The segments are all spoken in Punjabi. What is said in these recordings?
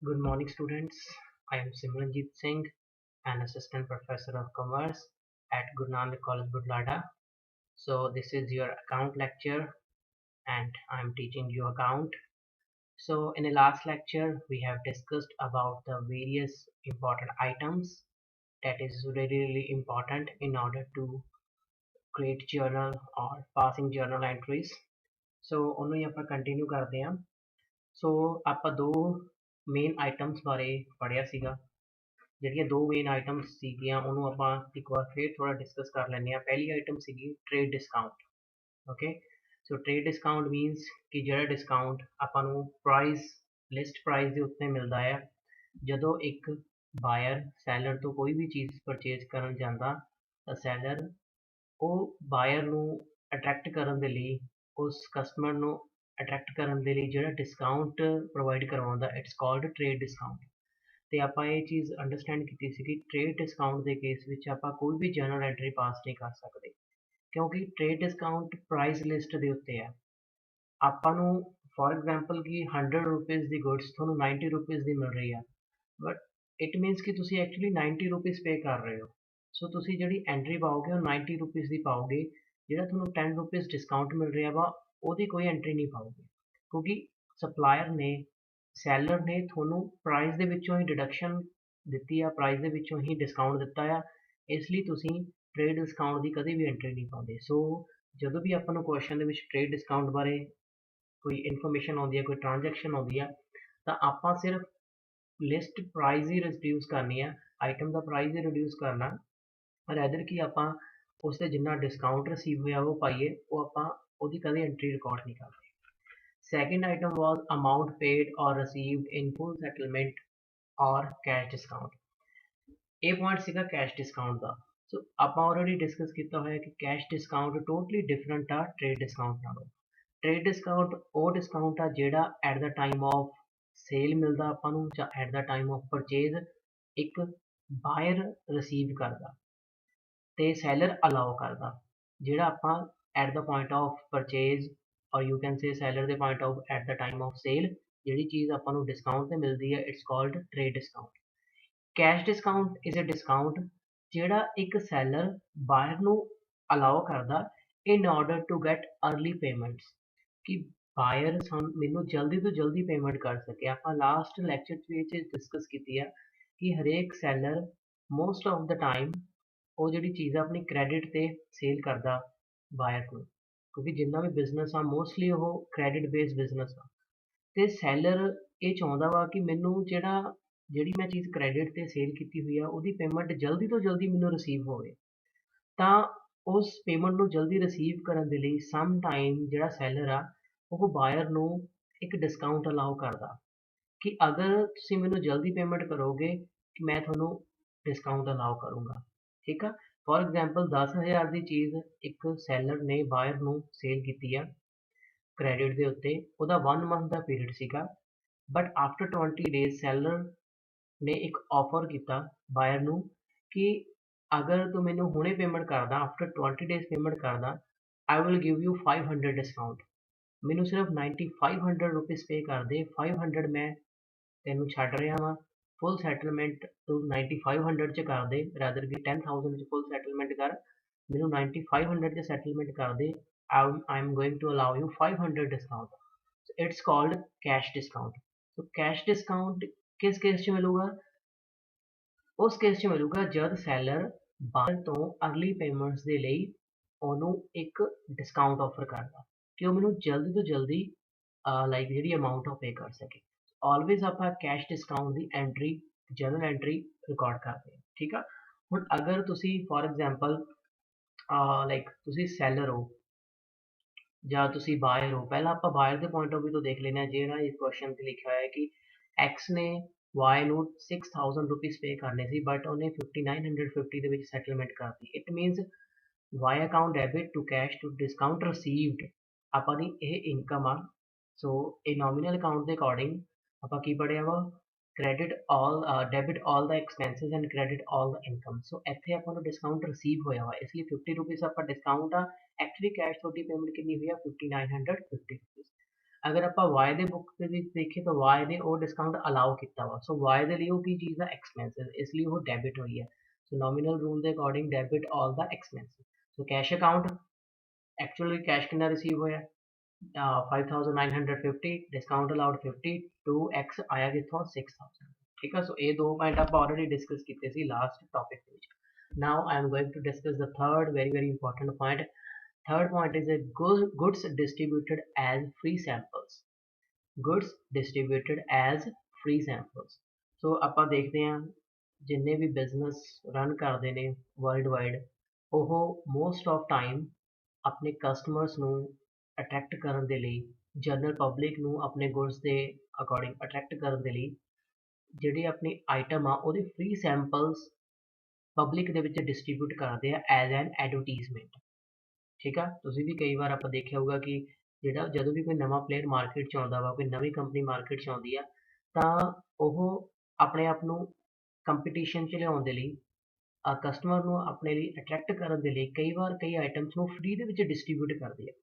Good morning, students. I am Simranjeet Singh, an assistant professor of commerce at Guru Nanak College, Budlada. So, this is your account lecture, and I am teaching you account. So, in the last lecture, we have discussed about the various important items that is really important in order to create journal or passing journal entries. So, ਉਹਨੂੰ ਹੀ ਆਪਾਂ ਕੰਟੀਨਿਊ ਕਰਦੇ ਹਾਂ। ਸੋ ਆਪਾਂ ਦੋ ਮੇਨ ਆਈਟਮਸ ਬਾਰੇ ਪੜ੍ਹਿਆ ਸੀਗਾ। ਜਿਹੜੀਆਂ ਦੋ ਮੇਨ ਆਈਟਮਸ ਸੀਗੀਆਂ ਉਹਨੂੰ ਆਪਾਂ ਇੱਕ ਵਾਰ ਫਿਰ ਥੋੜਾ ਡਿਸਕਸ ਕਰ ਲੈਂਦੇ ਹਾਂ। ਪਹਿਲੀ ਆਈਟਮ ਸੀਗੀ ਟ੍ਰੇਡ ਡਿਸਕਾਊਂਟ। ਓਕੇ, ਸੋ ਟ੍ਰੇਡ ਡਿਸਕਾਊਂਟ ਮੀਨਸ ਕਿ ਜਿਹੜਾ ਡਿਸਕਾਊਂਟ ਆਪਾਂ ਨੂੰ ਪ੍ਰਾਈਸ ਲਿਸਟ ਪ੍ਰਾਈਸ ਦੇ ਉੱਤੇ ਮਿਲਦਾ ਹੈ ਜਦੋਂ ਇੱਕ ਬਾਇਰ ਸੈਲਰ ਤੋਂ ਕੋਈ ਵੀ ਚੀਜ਼ ਪਰਚੇਜ਼ ਕਰਨ ਜਾਂਦਾ ਤਾਂ ਸੈਲਰ ਉਹ ਬਾਇਰ ਨੂੰ ਅਟਰੈਕਟ ਕਰਨ ਦੇ ਲਈ ਉਸ ਕਸਟਮਰ ਨੂੰ ਅਟਰੈਕਟ ਕਰਨ ਦੇ ਲਈ ਜਿਹੜਾ ਡਿਸਕਾਊਂਟ ਪ੍ਰੋਵਾਈਡ ਕਰਵਾਉਂਦਾ ਇਟਸ ਕਾਲਡ ਟ੍ਰੇਡ ਡਿਸਕਾਊਂਟ। ਤੇ ਆਪਾਂ ਇਹ ਚੀਜ਼ ਅੰਡਰਸਟੈਂਡ ਕੀਤੀ ਸੀ ਕਿ ਟ੍ਰੇਡ ਡਿਸਕਾਊਂਟ ਦੇ ਕੇਸ ਵਿੱਚ ਆਪਾਂ ਕੋਈ ਵੀ ਜਰਨਲ ਐਂਟਰੀ ਪਾਸ ਨਹੀਂ ਕਰ ਸਕਦੇ ਕਿਉਂਕਿ ਟ੍ਰੇਡ ਡਿਸਕਾਊਂਟ ਪ੍ਰਾਈਸ ਲਿਸਟ ਦੇ ਉੱਤੇ ਹੈ। ਆਪਾਂ ਨੂੰ ਫੋਰ ਐਗਜ਼ਾਮਪਲ ਕਿ 100 ਰੁਪੀਜ਼ ਦੀ ਗੁੱਡਸ ਤੁਹਾਨੂੰ 90 ਰੁਪੀਜ਼ ਦੀ ਮਿਲ ਰਹੀ ਆ, ਬਟ ਇਟ ਮੀਨਸ ਕਿ ਤੁਸੀਂ ਐਕਚੁਅਲੀ 90 ਰੁਪੀਜ਼ ਪੇ ਕਰ ਰਹੇ ਹੋ। ਸੋ ਤੁਸੀਂ ਜਿਹੜੀ ਐਂਟਰੀ ਪਾਓਗੇ ਉਹ 90 ਰੁਪੀਜ਼ ਦੀ ਪਾਓਗੇ। ਜਿਹੜਾ ਤੁਹਾਨੂੰ 10 ਰੁਪੀਜ਼ ਡਿਸਕਾਊਂਟ ਮਿਲ ਰਿਹਾ ਵਾ ਉਹਦੀ ਕੋਈ ਐਂਟਰੀ ਨਹੀਂ ਪਾਓਗੇ ਕਿਉਂਕਿ ਸਪਲਾਇਰ ਨੇ ਸੈਲਰ ਨੇ ਤੁਹਾਨੂੰ ਪ੍ਰਾਈਸ ਦੇ ਵਿੱਚੋਂ ਹੀ ਡਿਡਕਸ਼ਨ ਦਿੱਤੀ ਆ, ਪ੍ਰਾਈਸ ਦੇ ਵਿੱਚੋਂ ਹੀ ਡਿਸਕਾਊਂਟ ਦਿੱਤਾ ਆ, ਇਸ ਲਈ ਤੁਸੀਂ ਟ੍ਰੇਡ ਡਿਸਕਾਊਂਟ ਦੀ ਕਦੇ ਵੀ ਐਂਟਰੀ ਨਹੀਂ ਪਾਉਂਦੇ। ਸੋ ਜਦੋਂ ਵੀ ਆਪਾਂ ਨੂੰ ਕੁਐਸਚਨ ਦੇ ਵਿੱਚ ਟ੍ਰੇਡ ਡਿਸਕਾਊਂਟ ਬਾਰੇ ਕੋਈ ਇਨਫੋਰਮੇਸ਼ਨ ਆਉਂਦੀ ਹੈ, ਕੋਈ ਟ੍ਰਾਂਜੈਕਸ਼ਨ ਆਉਂਦੀ ਆ, ਤਾਂ ਆਪਾਂ ਸਿਰਫ ਲਿਸਟ ਪ੍ਰਾਈਸ ਹੀ ਰਿਡਿਊਸ ਕਰਨੀ ਆ, ਆਈਟਮ ਦਾ ਪ੍ਰਾਈਸ ਹੀ ਰਿਡਿਊਸ ਕਰਨਾ, ਰੈਦਰ ਕਿ ਆਪਾਂ ਉਸ ਤੇ ਜਿੰਨਾ ਡਿਸਕਾਊਂਟ ਰਿਸੀਵ ਹੋਇਆ ਉਹ ਪਾਈਏ, ਉਹ ਆਪਾਂ ਉਹਦੀ ਕਦੇ ਐਂਟਰੀ ਰਿਕਾਰਡ ਨਹੀਂ ਕਰਦੇ। Second item was amount paid or received in full settlement or cash discount। ਇਹ ਪੁਆਇੰਟ ਸੀਗਾ ਕੈਸ਼ ਡਿਸਕਾਊਂਟ ਦਾ। ਸੋ ਆਪਾਂ ਆਲਰੇਡੀ ਡਿਸਕਸ ਕੀਤਾ ਹੋਇਆ ਕਿ ਕੈਸ਼ ਡਿਸਕਾਊਂਟ ਟੋਟਲੀ ਡਿਫਰੈਂਟ ਆ ਟ੍ਰੇਡ ਡਿਸਕਾਊਂਟ ਨਾਲੋਂ। ਟ੍ਰੇਡ ਡਿਸਕਾਊਂਟ ਉਹ ਡਿਸਕਾਊਂਟ ਆ ਜਿਹੜਾ at the time of sale ਮਿਲਦਾ ਆਪਾਂ ਨੂੰ ਜਾਂ at the time of purchase ਇੱਕ ਬਾਇਰ ਰਿਸੀਵ ਕਰਦਾ ਤੇ ਸੈਲਰ ਅਲਾਓ ਕਰਦਾ। ਜਿਹੜਾ ਆਪਾਂ at the point of purchase or you can say seller ਦੇ point of at the time of sale ਜਿਹੜੀ ਚੀਜ਼ ਆਪਾਂ ਨੂੰ ਡਿਸਕਾਊਂਟ ਤੇ ਮਿਲਦੀ ਹੈ it's called trade discount. Cash discount is a discount ਜਿਹੜਾ ਇੱਕ ਸੈਲਰ ਬਾਇਰ ਨੂੰ ਅਲਾਓ ਕਰਦਾ in order to get early payments ਕਿ ਬਾਇਰ ਮੈਨੂੰ ਜਲਦੀ ਤੋਂ ਜਲਦੀ ਪੇਮੈਂਟ ਕਰ ਸਕੇ। ਆਪਾਂ ਲਾਸਟ ਲੈਕਚਰ 'ਚ ਵੀ ਇਹ ਚੀਜ਼ ਡਿਸਕਸ ਕੀਤੀ ਆ ਕਿ ਹਰੇਕ seller most of the time ਉਹ ਜਿਹੜੀ ਚੀਜ਼ ਆ ਆਪਣੀ ਕ੍ਰੈਡਿਟ ਤੇ ਸੇਲ ਕਰਦਾ ਬਾਇਰ ਨੂੰ ਕਿਉਂਕਿ ਜਿੰਨਾ ਵੀ ਬਿਜ਼ਨਸ ਆ ਮੋਸਟਲੀ ਉਹ ਕ੍ਰੈਡਿਟ ਬੇਸਡ ਬਿਜ਼ਨਸ ਆ ਤੇ ਸੈਲਰ ਇਹ ਚਾਹੁੰਦਾ ਵਾ ਕਿ ਮੈਨੂੰ ਜਿਹੜੀ ਮੈਂ ਚੀਜ਼ ਕ੍ਰੈਡਿਟ ਤੇ ਸੇਲ ਕੀਤੀ ਹੋਈ ਆ ਉਹਦੀ ਪੇਮੈਂਟ ਜਲਦੀ ਤੋਂ ਜਲਦੀ ਮੈਨੂੰ ਰਿਸੀਵ ਹੋਵੇ। ਤਾਂ ਉਸ ਪੇਮੈਂਟ ਨੂੰ ਜਲਦੀ ਰਿਸੀਵ ਕਰਨ ਦੇ ਲਈ ਸਮ ਟਾਈਮ ਜਿਹੜਾ ਸੈਲਰ ਆ ਉਹ ਬਾਇਰ ਨੂੰ ਇੱਕ ਡਿਸਕਾਊਂਟ ਅਲਾਓ ਕਰਦਾ ਕਿ ਅਗਰ ਤੁਸੀਂ ਮੈਨੂੰ ਜਲਦੀ ਪੇਮੈਂਟ ਕਰੋਗੇ ਕਿ ਮੈਂ ਤੁਹਾਨੂੰ ਡਿਸਕਾਊਂਟ ਅਲਾਓ ਕਰੂੰਗਾ। ਠੀਕ ਆ, ਫੋਰ ਐਗਜ਼ਾਮਪਲ 10,000 ਦੀ ਚੀਜ਼ ਇੱਕ ਸੈਲਰ ਨੇ ਬਾਇਰ ਨੂੰ ਸੇਲ ਕੀਤੀ ਆ ਕ੍ਰੈਡਿਟ ਦੇ ਉੱਤੇ, ਉਹਦਾ 1 ਮੰਥ ਦਾ ਪੀਰੀਅਡ ਸੀਗਾ, ਬਟ ਆਫਟਰ 20 ਡੇਜ਼ ਸੈਲਰ ਨੇ ਇੱਕ ਆਫਰ ਕੀਤਾ ਬਾਇਰ ਨੂੰ ਕਿ ਅਗਰ ਤੂੰ ਮੈਨੂੰ ਹੁਣੇ ਪੇਮੈਂਟ ਕਰਦਾ ਆਫਟਰ 20 ਡੇਜ਼ ਪੇਮੈਂਟ ਕਰਦਾ I will give you 500 discount. ਮੈਨੂੰ ਸਿਰਫ 9500 ਰੁਪੀਸ ਪੇ ਕਰ ਦੇ, 500 ਮੈਂ ਤੈਨੂੰ ਛੱਡ ਰਿਹਾ ਵਾਂ, ਫੁੱਲ ਸੈਟਲਮੈਂਟ ਤੂੰ 9500 ਚ ਕਰ ਦੇ ਰਾਦਰ ਕਿ 10,000 ਚ ਫੁੱਲ ਸੈਟਲਮੈਂਟ ਕਰ, ਮੈਨੂੰ 9500 ਚ ਸੈਟਲਮੈਂਟ ਕਰ ਦੇ, I am going to allow you 500 discount। So it's called cash discount। So cash discount ਕਿਸ ਕੇਸ 'ਚ ਮਿਲੂਗਾ? ਉਸ ਕੇਸ 'ਚ ਮਿਲੂਗਾ ਜਦ ਸੈਲਰ ਬਾਇਰ ਤੋਂ ਅਰਲੀ ਪੇਮੈਂਟਸ ਦੇ ਲਈ ਉਹਨੂੰ ਇੱਕ ਡਿਸਕਾਊਂਟ ਆਫਰ ਕਰਦਾ ਕਿ ਉਹ ਮੈਨੂੰ ਜਲਦੀ ਤੋਂ ਜਲਦੀ ਲਾਈਕ ਜਿਹੜੀ ਅਮਾਊਂਟ ਉਹ ਪੇ ਕਰ ਸਕੇ। ਆਲਵੇਜ਼ ਆਪਾਂ ਕੈਸ਼ ਡਿਸਕਾਊਂਟ ਦੀ ਐਂਟਰੀ ਜਰਨਲ ਐਂਟਰੀ ਰਿਕਾਰਡ ਕਰਦੇ ਹਾਂ। ਠੀਕ ਆ, ਹੁਣ ਅਗਰ ਤੁਸੀਂ ਫੋਰ ਐਗਜ਼ਾਮਪਲ ਲਾਈਕ ਤੁਸੀਂ ਸੈਲਰ ਹੋ ਜਾਂ ਤੁਸੀਂ ਬਾਇਰ ਹੋ, ਪਹਿਲਾਂ ਆਪਾਂ ਬਾਇਰ ਦੇ ਪੁਆਇੰਟ ਆਫ ਵਿਊ ਤੋਂ ਦੇਖ ਲੈਂਦੇ ਹਾਂ। ਜਿਹੜਾ ਇਸ ਕੁਐਸਚਨ ਤੇ ਲਿਖਿਆ ਹੋਇਆ ਕਿ ਐਕਸ ਨੇ ਵਾਈ ਨੂੰ 6,000 ਰੁਪੀਸ ਪੇ ਕਰਨੇ ਸੀ ਬਟ ਉਹਨੇ 5,950 ਦੇ ਵਿੱਚ ਸੈਟਲਮੈਂਟ ਕਰਤੀ। It means Y account debit to cash to discount received ਆਪਾਂ ਦੀ ਇਹ ਇਨਕਮ ਆ। ਸੋ ਇਹ ਨੋਮੀਨਲ ਅਕਾਊਂਟ ਦੇ ਅਕੋਰਡਿੰਗ ਆਪਾਂ ਕੀ ਪੜਿਆ ਵਾ credit all debit all the expenses and credit all the income। ਸੋ ਇੱਥੇ ਆਪਾਂ ਨੂੰ ਡਿਸਕਾਊਂਟ ਰਿਸੀਵ ਹੋਇਆ ਵਾ ਇਸ ਲਈ 50 ਰੁਪੀਸ ਆਪਾਂ ਡਿਸਕਾਊਂਟ ਆ, ਐਕਚੁਅਲੀ ਕੈਸ਼ ਤੁਹਾਡੀ ਪੇਮੈਂਟ ਕਿੰਨੀ ਹੋਈ ਆ 5,950 ਰੁਪੀਸ। अगर ਆਪਾਂ y ਦੇ ਬੁੱਕ ਦੇ ਵਿੱਚ ਦੇਖੀਏ ਤਾਂ y ਨੇ ਉਹ ਡਿਸਕਾਊਂਟ ਅਲਾਉ ਕੀਤਾ ਵਾ ਸੋ y ਦੇ ਲਈ ਉਹ ਕੀ ਚੀਜ਼ ਆ ਐਕਸਪੈਂਸਿਵ ਇਸ ਲਈ ਉਹ ਡੈਬਿਟ ਹੋਈ ਹੈ ਸੋ ਨੋਮੀਨਲ ਰੂਲ ਦੇ ਅਕੋਰਡਿੰਗ ਡੈਬਿਟ ਆਲ ਦਾ ਐਕਸਪੈਂਸਿਵ ਸੋ ਕੈਸ਼ ਅਕਾਊਂਟ ਐਕਚੁਅਲੀ ਕੈਸ਼ ਕਿੰਨਾ ਰਿਸੀਵ ਹੋਇਆ 5950 डिस्काउंट अलाउड 50 2x आया कितों 6000 ठीक है सो ये दो पॉइंट आप ऑलरेडी डिस्कस किए थे लास्ट टॉपिक ਵਿੱਚ now I am going to discuss the third very important point third point is a goods distributed as free samples goods distributed as free samples so ਆਪਾਂ ਦੇਖਦੇ ਹਾਂ ਜਿੰਨੇ ਵੀ ਬਿਜ਼ਨਸ ਰਨ ਕਰਦੇ ਨੇ ਵਰਲਡ ਵਾਈਡ ਉਹ ਮੋਸਟ ਆਫ ਟਾਈਮ ਆਪਣੇ ਕਸਟਮਰਸ ਨੂੰ ਅਟਰੈਕਟ ਕਰਨ ਦੇ ਲਈ ਜਨਰਲ ਪਬਲਿਕ ਨੂੰ ਆਪਣੇ ਗੁੱਡਸ ਦੇ ਅਕੋਰਡਿੰਗ ਅਟਰੈਕਟ ਕਰਨ ਦੇ ਲਈ ਜਿਹੜੀ ਆਪਣੀ ਆਈਟਮ ਆ ਉਹਦੇ ਫ੍ਰੀ ਸੈਂਪਲਸ ਪਬਲਿਕ ਦੇ ਵਿੱਚ ਡਿਸਟ੍ਰੀਬਿਊਟ ਕਰਦੇ ਆ ਐਜ਼ ਐਨ ਐਡਵਰਟੀਜ਼ਮੈਂਟ ਠੀਕ ਆ ਤੁਸੀਂ ਵੀ ਕਈ ਵਾਰ ਆਪਾਂ ਦੇਖਿਆ ਹੋਊਗਾ ਕਿ ਜਿਹੜਾ ਜਦੋਂ ਵੀ ਕੋਈ ਨਵਾਂ ਪਲੇਅਰ ਮਾਰਕੀਟ 'ਚ ਆਉਂਦਾ ਵਾ ਕੋਈ ਨਵੀਂ ਕੰਪਨੀ ਮਾਰਕੀਟ 'ਚ ਆਉਂਦੀ ਆ ਤਾਂ ਉਹ ਆਪਣੇ ਆਪ ਨੂੰ ਕੰਪੀਟੀਸ਼ਨ 'ਚ ਲਿਆਉਣ ਦੇ ਲਈ ਕਸਟਮਰ ਨੂੰ ਆਪਣੇ ਲਈ ਅਟਰੈਕਟ ਕਰਨ ਦੇ ਲਈ ਕਈ ਵਾਰ ਕਈ ਆਈਟਮਸ ਨੂੰ ਫ੍ਰੀ ਦੇ ਵਿੱਚ ਡਿਸਟ੍ਰੀਬਿਊਟ ਕਰਦੀ ਆ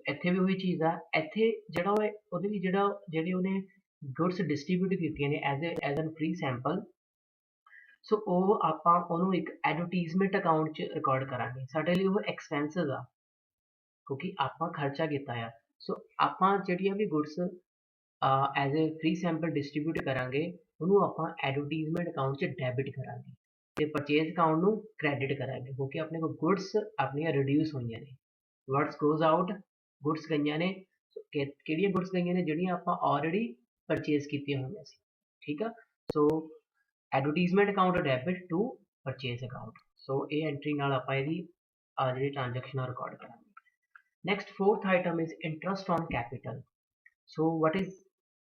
ਇੱਥੇ ਵੀ ਉਹੀ ਚੀਜ਼ ਆ ਇੱਥੇ ਜਿਹੜਾ ਉਹ ਉਹਦੇ ਵੀ ਜਿਹੜੀ ਉਹਨੇ ਗੁੱਡਸ ਡਿਸਟ੍ਰੀਬਿਊਟ ਕੀਤੀਆਂ ਨੇ ਐਜ਼ ਐਨ ਫ੍ਰੀ ਸੈਂਪਲ ਸੋ ਉਹ ਆਪਾਂ ਉਹਨੂੰ ਇੱਕ ਐਡਵਰਟੀਜ਼ਮੈਂਟ ਅਕਾਊਂਟ 'ਚ ਰਿਕਾਰਡ ਕਰਾਂਗੇ ਸਾਡੇ ਲਈ ਉਹ ਐਕਸਪੈਂਸਿਸ ਆ ਕਿਉਂਕਿ ਆਪਾਂ ਖਰਚਾ ਕੀਤਾ ਆ ਸੋ ਆਪਾਂ ਜਿਹੜੀਆਂ ਵੀ goods as a free sample distribute ਕਰਾਂਗੇ ਉਹਨੂੰ ਆਪਾਂ ਐਡਵਰਟੀਜ਼ਮੈਂਟ ਅਕਾਊਂਟ 'ਚ ਡੈਬਿਟ ਕਰਾਂਗੇ ਤੇ ਪਰਚੇਜ਼ ਅਕਾਊਂਟ ਨੂੰ ਕ੍ਰੈਡਿਟ ਕਰਾਂਗੇ ਕਿਉਂਕਿ ਆਪਣੇ ਕੋਲ ਗੁੱਡਸ ਆਪਣੀਆਂ ਰਿਡਿਊਸ ਹੋਈਆਂ ਨੇ ਵਰਡਸ ਗੋਜ਼ ਆਊਟ ਗੁੱਡਸ ਗਈਆਂ ਨੇ ਕਿਹੜੀਆਂ ਗੁੱਡਸ ਗਈਆਂ ਨੇ ਜਿਹੜੀਆਂ ਆਪਾਂ ਆਲਰੇਡੀ ਪਰਚੇਜ਼ ਕੀਤੀਆਂ ਹੋਈਆਂ ਸੀ ਠੀਕ ਆ so advertisement account debit to purchase account so ਇਹ ਐਂਟਰੀ ਨਾਲ ਆਪਾਂ ਇਹਦੀ ਜਿਹੜੀ ਟ੍ਰਾਂਜੈਕਸ਼ਨ ਰਿਕਾਰਡ ਕਰਾਂਗੇ next fourth item is interest on capital so what is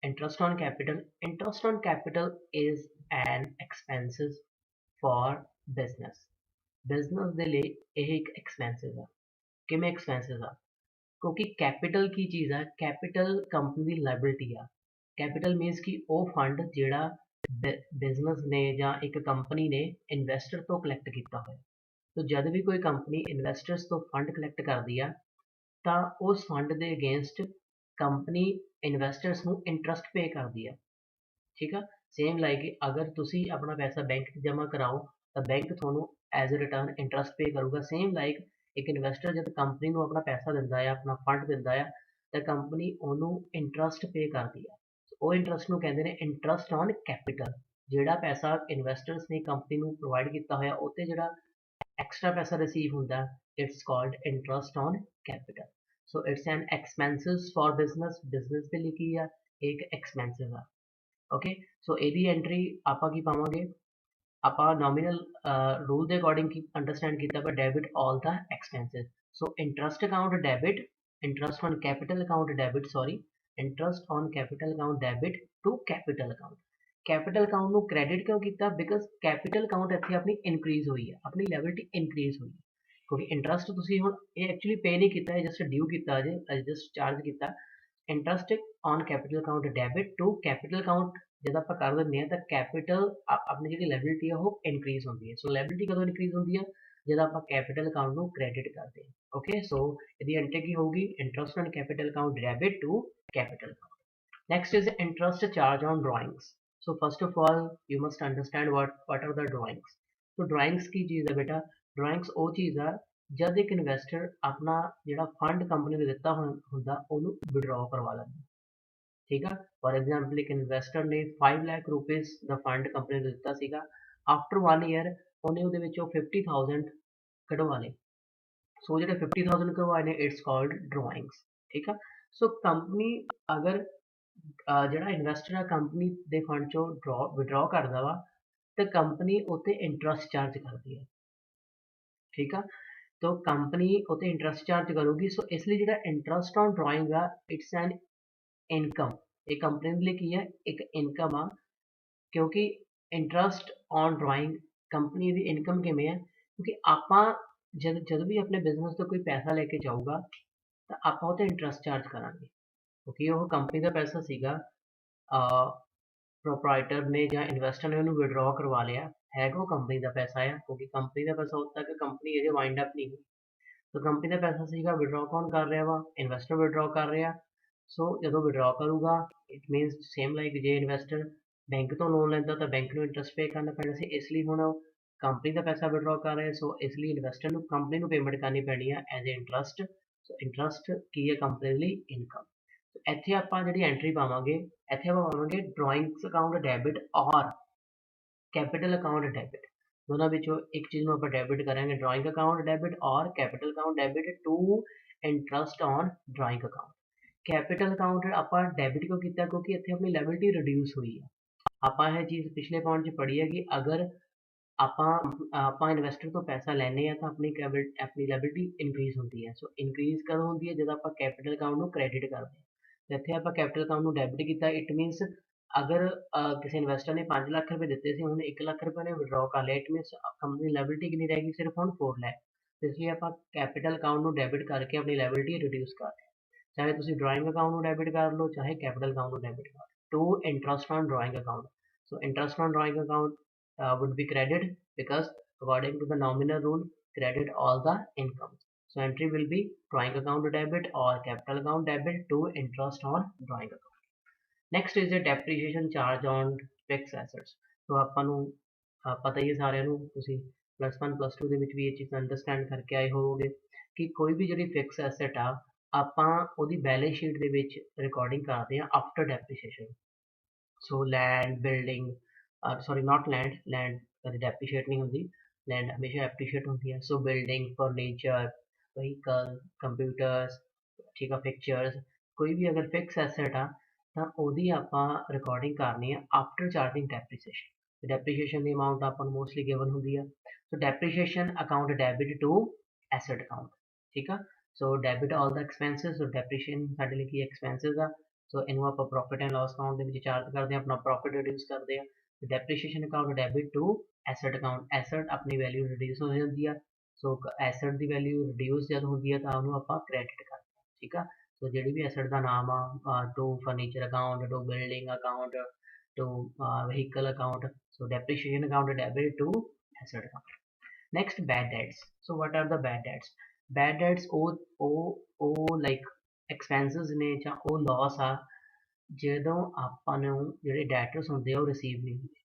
interest on capital interest on capital is an expenses for business ਦੇ ਲਈ ਇਹ ਇੱਕ expenses ਆ ਕਿਵੇਂ expenses ਆ ਕਿਉਂਕਿ ਕੈਪੀਟਲ ਕੀ ਚੀਜ਼ ਆ ਕੈਪੀਟਲ ਕੰਪਨੀ ਦੀ ਲਾਇਬਿਲਿਟੀ ਆ ਕੈਪੀਟਲ ਮੀਨਸ ਕਿ ਉਹ ਫੰਡ ਜਿਹੜਾ ਬਿਜ਼ਨਸ ਨੇ ਜਾਂ ਇੱਕ ਕੰਪਨੀ ਨੇ ਇਨਵੈਸਟਰ ਤੋਂ ਕਲੈਕਟ ਕੀਤਾ ਹੋਇਆ ਸੋ ਜਦ ਵੀ ਕੋਈ ਕੰਪਨੀ ਇਨਵੈਸਟਰਸ ਤੋਂ ਫੰਡ ਕਲੈਕਟ ਕਰਦੀ ਆ ਤਾਂ ਉਸ ਫੰਡ ਦੇ ਅਗੇਂਸਟ ਕੰਪਨੀ ਇਨਵੈਸਟਰਸ ਨੂੰ ਇੰਟਰਸਟ ਪੇ ਕਰਦੀ ਆ ਠੀਕ ਆ ਸੇਮ ਲਾਈਕ ਅਗਰ ਤੁਸੀਂ ਆਪਣਾ ਪੈਸਾ ਬੈਂਕ 'ਚ ਜਮ੍ਹਾਂ ਕਰਾਓ ਤਾਂ ਬੈਂਕ ਤੁਹਾਨੂੰ ਐਜ਼ ਅ ਰਿਟਰਨ ਇੰਟਰਸਟ ਪੇ ਕਰੂਗਾ ਸੇਮ ਲਾਈਕ ਇੱਕ ਇਨਵੈਸਟਰ ਜਦ ਕੰਪਨੀ ਨੂੰ ਆਪਣਾ ਪੈਸਾ ਦਿੰਦਾ ਆ ਆਪਣਾ ਫੰਡ ਦਿੰਦਾ ਆ ਤਾਂ ਕੰਪਨੀ ਉਹਨੂੰ ਇੰਟਰਸਟ ਪੇ ਕਰਦੀ ਆ ਉਹ ਇੰਟਰਸਟ ਨੂੰ ਕਹਿੰਦੇ ਨੇ ਇੰਟਰਸਟ ਔਨ ਕੈਪੀਟਲ ਜਿਹੜਾ ਪੈਸਾ ਇਨਵੈਸਟਰਸ ਨੇ ਕੰਪਨੀ ਨੂੰ ਪ੍ਰੋਵਾਈਡ ਕੀਤਾ ਹੋਇਆ ਉਹ 'ਤੇ ਜਿਹੜਾ ਐਕਸਟਰਾ ਪੈਸਾ ਰਿਸੀਵ ਹੁੰਦਾ it's called interest on capital so it's N expenses for business ਦੇ ਲਈ ਕੀ ਆ ਇੱਕ ਐਕਸਪੈਂਸਿਸ ਆ ਓਕੇ ਸੋ ਇਹਦੀ ਐਂਟਰੀ ਆਪਾਂ ਕੀ ਪਾਵਾਂਗੇ ਆਪਾਂ ਨੋਮੀਨਲ ਰੂਲ ਦੇ ਅਕੋਰਡਿੰਗ ਕੀ ਅੰਡਰਸਟੈਂਡ ਕੀਤਾ ਪਰ debit all the expenses so interest account debit interest on capital account debit sorry interest on capital account debit to capital account capital account ਨੂੰ ਕ੍ਰੈਡਿਟ ਕਿਉਂ ਕੀਤਾ ਬਿਕਾਜ਼ ਕੈਪੀਟਲ ਅਕਾਊਂਟ ਇੱਥੇ ਆਪਣੀ ਇਨਕਰੀਜ਼ ਹੋਈ ਹੈ ਆਪਣੀ ਲੈਵਲਟੀ ਇਨਕਰੀਜ਼ ਹੋਈ ਕਿਉਂਕਿ ਇੰਟਰਸਟ ਤੁਸੀਂ ਹੁਣ ਇਹ ਐਕਚੁਅਲੀ ਪੇ ਨਹੀਂ ਕੀਤਾ ਇਹ ਜਸਟ ਡਿਊ ਕੀਤਾ ਜੇ ਜਸਟ ਚਾਰਜ ਕੀਤਾ interest on capital account debit to capital account ਜਦ ਆਪਾਂ ਕਰ ਦਿੰਦੇ ਹਾਂ ਤਾਂ ਕੈਪੀਟਲ ਆਪਣੀ ਜਿਹੜੀ ਲੈਬਿਲਿਟੀ ਹੈ ਉਹ ਇਨਕਰੀਜ਼ ਹੁੰਦੀ ਹੈ ਸੋ ਲੈਬਿਲਿਟੀ ਕਦੋਂ ਇਨਕਰੀਜ਼ ਹੁੰਦੀ ਹੈ ਜਦ ਆਪਾਂ ਕੈਪੀਟਲ ਅਕਾਊਂਟ ਨੂੰ ਕ੍ਰੈਡਿਟ ਕਰਦੇ ਹਾਂ ਓਕੇ ਸੋ ਇਹਦੀ ਐਂਟਰੀ ਕੀ ਹੋਊਗੀ interest on capital account debit to capital account next is interest charge on drawings so first of all you must understand what are the drawings so drawings ਕੀ ਚੀਜ਼ ਹੈ ਬੇਟਾ drawings ਉਹ ਚੀਜ਼ ਆ ਜਦ ਇੱਕ ਇਨਵੈਸਟਰ ਆਪਣਾ ਜਿਹੜਾ ਫੰਡ ਕੰਪਨੀ ਨੂੰ ਦਿੱਤਾ ਹੁੰਦਾ ਉਹਨੂੰ ਵਿਡਰਾਅ ਕਰਵਾ ਲੈਂਦਾ ਠੀਕ ਆ ਫॉर एग्जांपल ਇੱਕ ਇਨਵੈਸਟਰ ਨੇ 5 ਲੱਖ ਰੁਪਏ ਦਾ ਫੰਡ ਕੰਪਨੀ ਨੂੰ ਦਿੱਤਾ ਸੀਗਾ ਆਫਟਰ 1 ਈਅਰ ਉਹਨੇ ਉਹਦੇ ਵਿੱਚੋਂ 50000 ਕਢਵਾ ਲਏ ਸੋ ਜਿਹੜੇ 50000 ਕਢਵਾਏ ਨੇ ਇਟਸ ਕਾਲਡ ਡਰਾਇੰਗਸ ਠੀਕ ਆ ਸੋ ਕੰਪਨੀ ਅਗਰ ਜਿਹੜਾ ਇਨਵੈਸਟਰ ਆ ਕੰਪਨੀ ਦੇ ਫੰਡ ਚੋਂ ਵਿਡਰਾਅ ਕਰਦਾ ਵਾ ਤੇ ਕੰਪਨੀ ਉੱਤੇ ਇੰਟਰਸਟ ਚਾਰਜ ਕਰਦੀ ਹੈ ਠੀਕ ਆ तो कंपनी उते इंटरेस्ट चार्ज करूगी सो इसलिए ਜਿਹੜਾ इंटरेस्ट ऑन ड्राइंग ਆ इट्स एन इनकम ਇਹ ਕੰਪਨੀ ਦੇ ਲਈ ਕੀ ਹੈ ਇੱਕ ਇਨਕਮ ਆ ਕਿਉਂਕਿ interest on drawing company the income ਕਿਵੇਂ ਹੈ ਕਿਉਂਕਿ ਆਪਾਂ ਜਦੋਂ ਵੀ ਆਪਣੇ ਬਿਜ਼ਨਸ ਤੋਂ ਕੋਈ ਪੈਸਾ ਲੈ ਕੇ ਜਾਊਗਾ ਤਾਂ ਆਪਾਂ ਉਹ ਤੇ ਇੰਟਰਸਟ ਚਾਰਜ ਕਰਾਂਗੇ ਕਿਉਂਕਿ ਉਹ ਕੰਪਨੀ ਦਾ ਪੈਸਾ ਸੀਗਾ ਪ੍ਰੋਪਰਾਈਟਰ ਨੇ ਜਾਂ ਇਨਵੈਸਟਰ ਨੇ ਉਹਨੂੰ ਵਿਡਰਾਅ ਕਰਵਾ ਲਿਆ ਹੈਗਾ ਉਹ ਕੰਪਨੀ ਦਾ ਪੈਸਾ ਆ ਕਿਉਂਕਿ ਕੰਪਨੀ ਦਾ ਪੈਸਾ ਉਦੋਂ ਤੱਕ ਕੰਪਨੀ ਅਜੇ ਵਾਈਂਡ ਅਪ ਨਹੀਂ ਹੋਈ ਤਾਂ ਕੰਪਨੀ ਦਾ ਪੈਸਾ ਸੀਗਾ ਵਿਡਰਾਅ ਕੌਣ ਕਰ ਰਿਹਾ ਵਾ ਇਨਵੈਸਟਰ ਵਿਡਰਾਅ ਕਰ ਰਿਹਾ ਸੋ ਜਦੋਂ ਵਿਡਰਾ ਕਰੂਗਾ ਇਟ ਮੀਨਸ ਸੇਮ ਲਾਈਕ ਜੇ ਇਨਵੈਸਟਰ ਬੈਂਕ ਤੋਂ ਲੋਨ ਲੈਂਦਾ ਤਾਂ ਬੈਂਕ ਨੂੰ ਇੰਟਰਸਟ ਪੇ ਕਰਨਾ ਪੈਣਾ ਸੀ, ਇਸ ਲਈ ਹੁਣ ਕੰਪਨੀ ਦਾ ਪੈਸਾ ਵਿਡਰਾ ਕਰ ਰਿਹਾ, ਸੋ ਇਸ ਲਈ ਇਨਵੈਸਟਰ ਨੂੰ ਕੰਪਨੀ ਨੂੰ ਪੇਮੈਂਟ ਕਰਨੀ ਪੈਣੀ ਹੈ ਐਜ਼ ਇੰਟਰਸਟ। ਸੋ ਇੰਟਰਸਟ ਕੀ ਹੈ ਕੰਪਨੀ ਲਈ ਇਨਕਮ। ਇੱਥੇ ਆਪਾਂ ਜਿਹੜੀ ਐਂਟਰੀ ਪਾਵਾਂਗੇ, ਇੱਥੇ ਆਪਾਂ ਪਾਵਾਂਗੇ drawings account debit or capital account debit. ਦੋਨਾਂ ਵਿੱਚੋਂ ਇੱਕ ਚੀਜ਼ ਨੂੰ ਆਪਾਂ ਡੈਬਿਟ ਕਰਾਂਗੇ, drawing account debit or capital account debit to interest on drawing account. Capital account ਆਪਾਂ ਡੈਬਿਟ ਕਿਉਂ ਕੀਤਾ, ਕਿਉਂਕਿ ਇੱਥੇ ਆਪਣੀ ਲਾਇਬਿਲਿਟੀ ਰਿਡਿਊਸ ਹੋਈ ਹੈ। ਆਪਾਂ ਇਹ ਚੀਜ਼ ਪਿਛਲੇ ਪੁਆਇੰਟ 'ਚ ਪੜ੍ਹੀ ਹੈ ਕਿ ਅਗਰ ਆਪਾਂ ਇਨਵੈਸਟਰ ਤੋਂ ਪੈਸਾ ਲੈਨੇ ਆ ਤਾਂ ਆਪਣੀ ਲਾਇਬਿਲਿਟੀ ਇਨਕਰੀਜ਼ ਹੁੰਦੀ ਹੈ। ਸੋ ਇਨਕਰੀਜ਼ ਕਦੋਂ ਹੁੰਦੀ ਹੈ, ਜਦੋਂ ਆਪਾਂ ਕੈਪੀਟਲ ਅਕਾਊਂਟ ਨੂੰ ਕ੍ਰੈਡਿਟ ਕਰਦੇ ਹਾਂ। ਇੱਥੇ ਆਪਾਂ ਕੈਪੀਟਲ ਅਕਾਊਂਟ ਨੂੰ ਡੈਬਿਟ ਕੀਤਾ, ਇਟ ਮੀਨਸ ਅਗਰ ਕਿਸੇ ਇਨਵੈਸਟਰ ਨੇ 5 ਲੱਖ ਰੁਪਏ ਦਿੱਤੇ ਸੀ, ਹੁਣ 1 ਲੱਖ ਰੁਪਏ ਨੇ ਵਿਡਰਾਅ ਕਰ ਲਿਆ, ਇਟ ਮੀਨਸ ਕੰਪਨੀ ਲਾਇਬਿਲਿਟੀ ਕਿੰਨੀ ਰਹਿ ਗਈ, ਸਿਰਫ ਹੁਣ 4 ਲੱਖ। ਇਸ ਲਈ ਆਪਾਂ ਕੈਪੀਟਲ ਅਕਾਊਂਟ ਨੂੰ ਡੈਬਿਟ ਕਰਕੇ ਆਪਣੀ ਲਾਇਬਿਲਿਟੀ ਰਿਡਿਊਸ ਕਰ ਰਹੇ ਹਾਂ। ਚਾਹੇ ਤੁਸੀਂ ਡਰਾਇੰਗ ਅਕਾਊਂਟ ਨੂੰ ਡੈਬਿਟ ਕਰ ਲਓ, ਚਾਹੇ ਕੈਪੀਟਲ ਅਕਾਊਂਟ ਨੂੰ ਡੈਬਿਟ ਕਰ ਲਓ। To interest on drawing account, so interest on drawing account would be credited because according to the nominal rule credit all the income. So entry will be drawing account debit or capital account debit to interest on drawing account. Next is the depreciation charge on fixed assets. So ਆਪਾਂ ਨੂੰ ਪਤਾ ਹੀ ਹੈ ਸਾਰਿਆਂ ਨੂੰ, ਤੁਸੀਂ +1 +2 ਦੇ ਵਿੱਚ ਵੀ ਇਹ ਚੀਜ਼ ਅੰਡਰਸਟੈਂਡ ਕਰਕੇ ਆਏ ਹੋਵੋਗੇ ਕਿ ਕੋਈ ਵੀ ਜਿਹੜੀ ਫਿਕਸ ਐਸਟ ਆ ਆਪਾਂ ਉਹਦੀ ਬੈਲੈਂਸ ਸ਼ੀਟ ਦੇ ਵਿੱਚ ਰਿਕਾਰਡਿੰਗ ਕਰਦੇ ਹਾਂ ਆਫਟਰ ਡੈਪਰੀਸ਼ੀਏਸ਼ਨ। ਸੋ ਲੈਂਡ ਬਿਲਡਿੰਗ, ਸੌਰੀ ਨਾਟ ਲੈਂਡ ਕਦੇ ਡੈਪਰੀਸ਼ੀਏਟ ਨਹੀਂ ਹੁੰਦੀ, ਲੈਂਡ ਹਮੇਸ਼ਾ ਐਪਰੀਸ਼ੀਏਟ ਹੁੰਦੀ ਹੈ। ਸੋ ਬਿਲਡਿੰਗ, ਫਰਨੀਚਰ, ਵਹੀਕਲ, ਕੰਪਿਊਟਰਸ, ਠੀਕ ਆ, ਪਿਕਚਰਸ, ਕੋਈ ਵੀ ਅਗਰ ਫਿਕਸ ਐਸਟ ਆ ਤਾਂ ਉਹਦੀ ਆਪਾਂ ਰਿਕਾਰਡਿੰਗ ਕਰਨੀ ਆ ਆਫਟਰ ਚਾਰਜਿੰਗ ਡੈਪਰੀਸ਼ੀਏਸ਼ਨ। ਡੈਪਰੀਸ਼ੀਏਸ਼ਨ ਦੀ ਅਮਾਊਂਟ ਆਪਾਂ ਨੂੰ ਮੋਸਟਲੀ ਗਿਵਨ ਹੁੰਦੀ ਆ। ਸੋ depreciation account debit to asset account, ਠੀਕ ਆ। ਸੋ ਡੈਬਿਟ ਆਲ ਦਾ ਐਕਸਪੈਂਸਿਸ, ਸੋ ਡੈਪਰੀਸ਼ੀਏਸ਼ਨ ਸਾਡੇ ਲਈ ਕੀ ਐਕਸਪੈਂਸਿਸ ਆ, ਸੋ ਇਹਨੂੰ ਆਪਾਂ ਪ੍ਰੋਫਿਟ ਐਂਡ ਲਾਸ ਅਕਾਊਂਟ ਦੇ ਵਿੱਚ ਚਾਰਜ ਕਰਦੇ ਹਾਂ, ਆਪਣਾ ਪ੍ਰੋਫਿਟ ਰਿਡਿਊਸ ਕਰਦੇ ਹਾਂ। ਡੈਪਰੀਸ਼ੀਏਸ਼ਨ account debit to asset account, ਐਸਟ ਆਪਣੀ ਵੈਲਿਊ ਰਿਡਿਊਸ ਹੋ ਜਾਂਦੀ ਆ। ਸੋ ਐਸਟ ਦੀ ਵੈਲਿਊ ਰਿਡਿਊਸ ਜਦ ਹੁੰਦੀ ਹੈ ਤਾਂ ਉਹਨੂੰ ਆਪਾਂ ਕ੍ਰੈਡਿਟ ਕਰਦੇ ਹਾਂ, ਠੀਕ ਆ। ਸੋ ਜਿਹੜੀ ਵੀ ਐਸਟ ਦਾ ਨਾਮ ਆ, to furniture account, to building account, to vehicle account, so depreciation account debit to asset account. Next, bad debts. So what are the bad debts? Bad debts ਉਹ like expenses ਨੇ ਜਾਂ ਉਹ loss ਆ ਜਦੋਂ ਆਪਾਂ ਨੂੰ ਜਿਹੜੇ ਡੈਟਰਸ ਹੁੰਦੇ ਆ ਉਹ ਰਿਸੀਵ ਨਹੀਂ ਹੁੰਦੇ।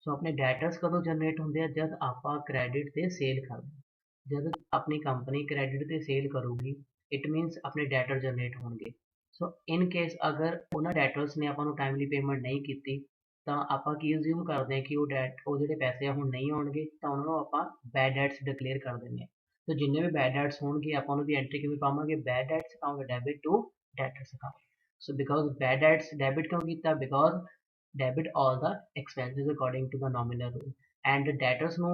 ਸੋ ਆਪਣੇ ਡੈਟਰਸ ਕਦੋਂ ਜਨਰੇਟ ਹੁੰਦੇ ਆ, ਜਦ ਆਪਾਂ ਕ੍ਰੈਡਿਟ ਤੇ ਸੇਲ ਕਰਦੇ ਹਾਂ। ਜਦ ਆਪਣੀ ਕੰਪਨੀ ਕ੍ਰੈਡਿਟ ਤੇ ਸੇਲ ਕਰੂਗੀ ਇਟ ਮੀਨਸ ਆਪਣੇ ਡੈਟਰ ਜਨਰੇਟ ਹੋਣਗੇ। ਸੋ ਇਨ ਕੇਸ ਅਗਰ ਉਹਨਾਂ ਡੈਟਰਸ ਨੇ ਆਪਾਂ ਨੂੰ ਟਾਈਮਲੀ ਪੇਮੈਂਟ ਨਹੀਂ ਕੀਤੀ ਤਾਂ ਆਪਾਂ ਕੀ ਅਸਿਊਮ ਕਰਦੇ ਹਾਂ ਕਿ ਉਹ ਜਿਹੜੇ ਪੈਸੇ ਆ ਹੁਣ ਨਹੀਂ ਆਉਣਗੇ, ਤਾਂ ਉਹਨਾਂ ਨੂੰ ਆਪਾਂ ਬੈਡ ਡੈਟਸ ਡਿਕਲੇਅਰ ਕਰ ਦਿੰਦੇ ਹਾਂ। ਸੋ ਜਿੰਨੇ ਵੀ ਬੈਡ ਡੈਟਸ ਹੋਣਗੇ ਆਪਾਂ ਉਹਨਾਂ ਦੀ ਐਂਟਰੀ ਕਿਵੇਂ ਪਾਵਾਂਗੇ, bad debts account debit to debtors account. So because bad debts debit ਕਿਉਂ ਕੀਤਾ, because debit all the expenses according to the nominal rule, and debtors ਨੂੰ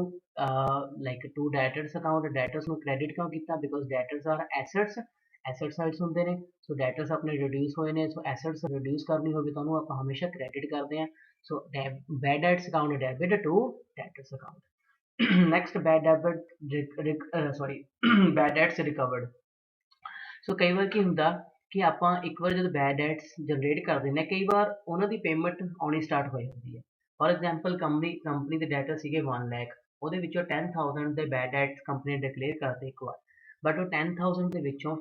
like to debtors account debtors ਨੂੰ credit ਕਿਉਂ ਕੀਤਾ, because debtors are assets, asset sides ਹੁੰਦੇ ਨੇ। so debtors ਆਪਣੇ reduce ਹੋਏ ਨੇ, so assets reduce ਕਰਨੀ ਹੋਵੇ ਤਾਂ ਉਹਨੂੰ ਆਪਾਂ ਹਮੇਸ਼ਾ credit ਕਰਦੇ ਹਾਂ। so bad debts account debit to debtors account। next bad debts recovered। so ਕਈ ਵਾਰ ਕੀ ਹੁੰਦਾ ਕਿ ਆਪਾਂ ਇੱਕ ਵਾਰ ਜਦੋਂ ਬੈਡ ਡੈਟਸ ਜਨਰੇਟ ਕਰ ਦਿੰਦੇ ਹਾਂ, ਕਈ ਵਾਰ ਉਹਨਾਂ ਦੀ ਪੇਮੈਂਟ ਆਉਣੀ ਸਟਾਰਟ ਹੋ ਜਾਂਦੀ ਹੈ। ਫੋਰ ਐਗਜ਼ਾਮਪਲ ਕੰਪਨੀ ਦੇ ਡੈਟਰ ਸੀਗੇ 1 ਲੱਖ, ਉਹਦੇ ਵਿੱਚੋਂ 10,000 ਦੇ ਬੈਡ ਡੈਟਸ ਕੰਪਨੀ ਨੇ ਡਿਕਲੇਅਰ ਕਰਤੇ ਇੱਕ ਵਾਰ, ਬਟ ਉਹ 10,000 ਦੇ ਵਿੱਚੋਂ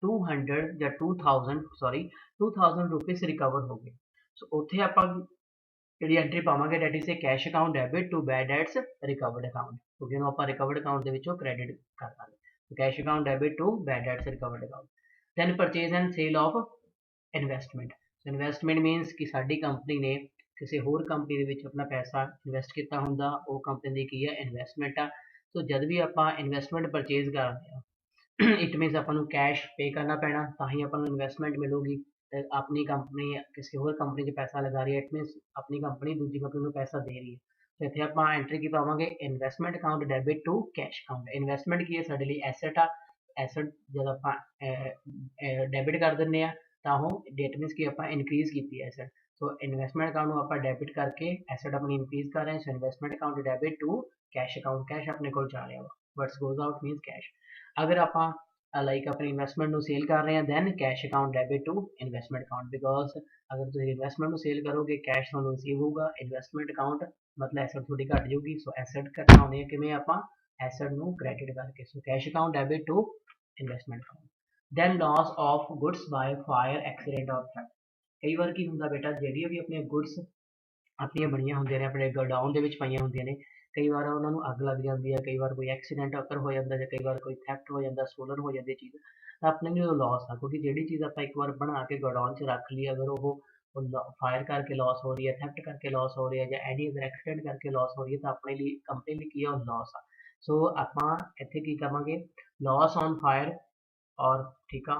200 ਜਾਂ 2000 ਰੁਪੀਸ ਰਿਕਵਰ ਹੋ ਗਏ। ਸੋ ਉੱਥੇ ਆਪਾਂ ਜਿਹੜੀ ਐਂਟਰੀ ਪਾਵਾਂਗੇ that is a cash account debit to bad debts recovered account, ਕਿਉਂਕਿ ਇਹਨੂੰ ਆਪਾਂ ਰਿਕਵਰਡ ਅਕਾਊਂਟ ਦੇ ਵਿੱਚੋਂ ਕ੍ਰੈਡਿਟ ਕਰ ਦਾਂਗੇ। Cash account debit to bad debts recovered account. then purchase and sale of investment। so investment means ਕਿ ਸਾਡੀ ਕੰਪਨੀ ਨੇ ਕਿਸੇ ਹੋਰ ਕੰਪਨੀ ਦੇ ਵਿੱਚ ਆਪਣਾ ਪੈਸਾ ਇਨਵੈਸਟ ਕੀਤਾ ਹੁੰਦਾ, ਉਹ ਕੰਪਨੀ ਦੀ ਕੀ ਹੈ, ਇਨਵੈਸਟਮੈਂਟ ਆ। ਸੋ ਜਦ ਵੀ ਆਪਾਂ ਇਨਵੈਸਟਮੈਂਟ ਪਰਚੇਜ਼ ਕਰਦੇ ਹਾਂ ਇਟ ਮੀਨਸ ਆਪਾਂ ਨੂੰ ਕੈਸ਼ ਪੇ ਕਰਨਾ ਪੈਣਾ, ਤਾਂ ਹੀ ਆਪਾਂ ਨੂੰ ਇਨਵੈਸਟਮੈਂਟ ਮਿਲੂਗੀ। ਤੇ ਆਪਣੀ ਕੰਪਨੀ ਕਿਸੇ ਹੋਰ ਕੰਪਨੀ 'ਚ ਪੈਸਾ ਲਗਾ ਰਹੀ ਹੈ, ਇਟ ਮੀਨਸ ਆਪਣੀ ਕੰਪਨੀ ਦੂਜੀ ਕੰਪਨੀ ਨੂੰ ਪੈਸਾ ਦੇ ਰਹੀ ਹੈ। ਤੇ ਇੱਥੇ ਆਪਾਂ ਐਂਟਰੀ ਕੀ ਪਾਵਾਂਗੇ, investment account debit to cash account. Investment ਕੀ ਹੈ, ਸਾਡੇ ਲਈ ਐਸਟ ਆ। ਐਸਟ ਜਦ ਆਪਾਂ ਡੈਬਿਟ ਕਰ ਦਿੰਦੇ ਆ ਤਾਂ ਉਹ ਡੇਟ ਮੀਨਸ ਕਿ ਆਪਾਂ ਇਨਕਰੀਜ਼ ਕੀਤੀ ਹੈ ਐਸਟ। ਸੋ ਇਨਵੈਸਟਮੈਂਟ ਅਕਾਊਂਟ ਨੂੰ ਆਪਾਂ ਡੈਬਿਟ ਕਰਕੇ ਐਸਟ ਆਪਣੀ ਇਨਕਰੀਜ਼ ਕਰ ਰਹੇ ਹਾਂ। So investment account debit to cash account, cash ਆਪਣੇ ਕੋਲ ਜਾ ਰਿਹਾ ਵਾ, what's goes out means cash. ਅਗਰ ਆਪਾਂ ਲਾਈਕ ਆਪਣੀ ਇਨਵੈਸਟਮੈਂਟ ਨੂੰ ਸੇਲ ਕਰ ਰਹੇ ਹਾਂ then cash account debit to investment account, because ਅਗਰ ਤੁਸੀਂ ਇਨਵੈਸਟਮੈਂਟ ਨੂੰ ਸੇਲ ਕਰੋਗੇ ਕੈਸ਼ ਤੁਹਾਨੂੰ ਰਿਸੀਵ ਹੋਊਗਾ, ਇਨਵੈਸਟਮੈਂਟ ਅਕਾਊਂਟ ਮਤਲਬ ਐਸਟ ਥੋੜੀ ਘਟ ਜਾਊਗੀ। ਸੋ ਐਸਟ ਘਟਾਉਣੇ ਕਿਵੇਂ, ਆਪਾਂ ਐਸਟ ਨੂੰ ਕ੍ਰੈਡਿਟ ਕਰਕੇ। So cash account debit to investment account. then loss of goods by fire accident or theft। ਕਈ ਵਾਰ ਕੀ ਹੁੰਦਾ ਬੇਟਾ, ਜਿਹੜੀਆਂ ਵੀ ਆਪਣੀਆਂ ਗੁੱਡਸ ਆਪਣੀਆਂ ਬਣੀਆਂ ਹੁੰਦੀਆਂ ਨੇ, ਆਪਣੇ ਗੋਡਾਊਨ ਦੇ ਵਿੱਚ ਪਾਈਆਂ ਹੁੰਦੀਆਂ ਨੇ, ਕਈ ਵਾਰ ਉਹਨਾਂ ਨੂੰ ਅੱਗ ਲੱਗ ਜਾਂਦੀ ਹੈ, ਕਈ ਵਾਰ ਕੋਈ ਐਕਸੀਡੈਂਟ ਅਕਰ ਹੋ ਜਾਂਦਾ, ਜਾਂ ਕਈ ਵਾਰ ਕੋਈ ਥੈਫਟ ਹੋ ਜਾਂਦਾ, ਸਟੋਲਨ ਹੋ ਜਾਂਦੀ ਚੀਜ਼, ਤਾਂ ਆਪਣੇ ਲਈ ਉਹ ਲਾਸ ਆ। ਕਿਉਂਕਿ ਜਿਹੜੀ ਚੀਜ਼ ਆਪਾਂ ਇੱਕ ਵਾਰ ਬਣਾ ਕੇ ਗੋਡਾਊਨ 'ਚ ਰੱਖ ਲਈ, ਅਗਰ ਉਹ ਫਾਇਰ ਕਰਕੇ ਲਾਸ ਹੋ ਰਹੀ ਹੈ, ਥੈਫਟ ਕਰਕੇ ਲਾਸ ਹੋ ਰਹੀ ਹੈ, ਜਾਂ ਐਨੀ ਅਦਰ ਐਕਸੀਡੈਂਟ ਕਰਕੇ ਲਾਸ ਹੋ ਰਹੀ ਹੈ, ਤਾਂ ਆਪਣੇ ਲਈ ਕੰਪਨੀ ਲਈ ਕੀ ਆ, ਉਹ ਲਾਸ ਆ। ਸੋ ਆਪਾਂ ਇੱਥੇ ਕੀ ਕਰਾਂਗੇ, ਲਾਸ ਔਨ ਫਾਇਰ और ठीक है,